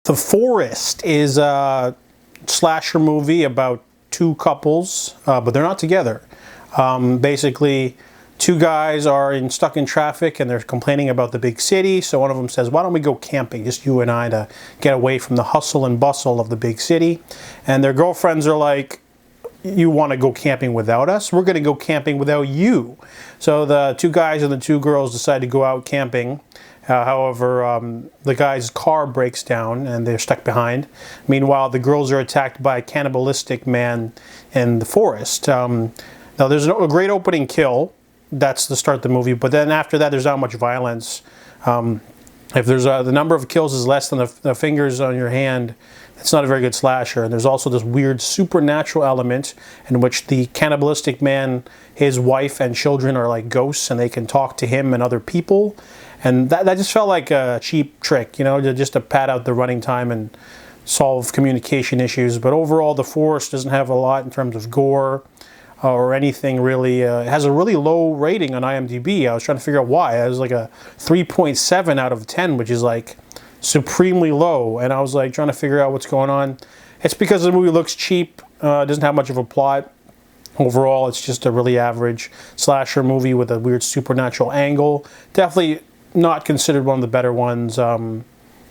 The Forest is a slasher movie about two couples, but they're not together. Basically, two guys are stuck in traffic and they're complaining about the big city. So one of them says, why don't we go camping, just you and I, to get away from the hustle and bustle of the big city. And their girlfriends are like, you want to go camping without us? We're going to go camping without you. So the two guys and the two girls decide to go out camping. However, the guy's car breaks down and they're stuck behind. Meanwhile, the girls are attacked by a cannibalistic man in the forest. Now, there's a great opening kill. That's the start of the movie. But then after that, there's not much violence. If there's the number of kills is less than the fingers on your hand, it's not a very good slasher. And there's also this weird supernatural element in which the cannibalistic man, his wife and children are like ghosts and they can talk to him and other people. And that just felt like a cheap trick, you know, just to pad out the running time and solve communication issues. But overall, The Forest doesn't have a lot in terms of gore or anything really. It has a really low rating on IMDb. I was trying to figure out why. It was like a 3.7 out of 10, which is like supremely low. And I was like trying to figure out what's going on. It's because the movie looks cheap. It doesn't have much of a plot. Overall, it's just a really average slasher movie with a weird supernatural angle. Definitely not considered one of the better ones.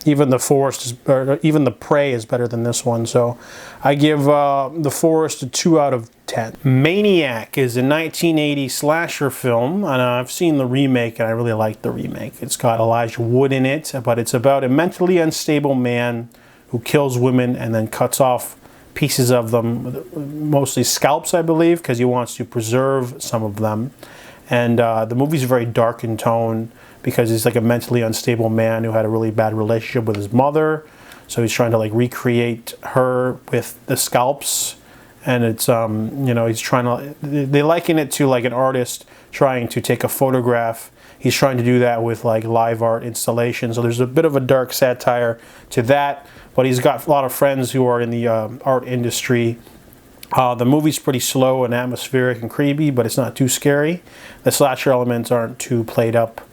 Even The Forest, or even The Prey is better than this one. So I give The Forest a 2 out of 10. Maniac is a 1980 slasher film, and I've seen the remake, and I really like the remake. It's got Elijah Wood in it, but it's about a mentally unstable man who kills women and then cuts off pieces of them, mostly scalps, I believe, because he wants to preserve some of them. And the movie's very dark in tone because he's like a mentally unstable man who had a really bad relationship with his mother. So he's trying to like recreate her with the scalps. And it's, you know, he's trying to, they liken it to like an artist trying to take a photograph. He's trying to do that with like live art installation. So there's a bit of a dark satire to that. But he's got a lot of friends who are in the art industry. The movie's pretty slow and atmospheric and creepy, but it's not too scary. The slasher elements aren't too played up.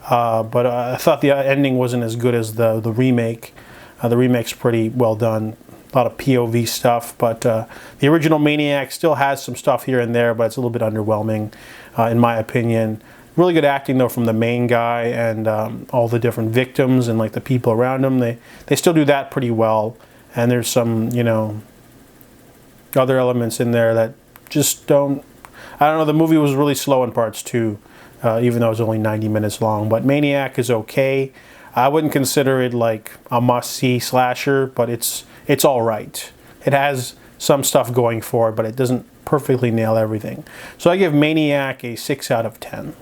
But I thought the ending wasn't as good as the remake. The remake's pretty well done. A lot of POV stuff, but the original Maniac still has some stuff here and there, but it's a little bit underwhelming, in my opinion. Really good acting, though, from the main guy and all the different victims and like the people around him. They still do that pretty well. And there's some, you know, other elements in there that just don't, I don't know, the movie was really slow in parts too, even though it was only 90 minutes long. But Maniac is okay. I wouldn't consider it like a must-see slasher, but it's all right. It has some stuff going for it, but it doesn't perfectly nail everything. So I give Maniac a 6 out of 10.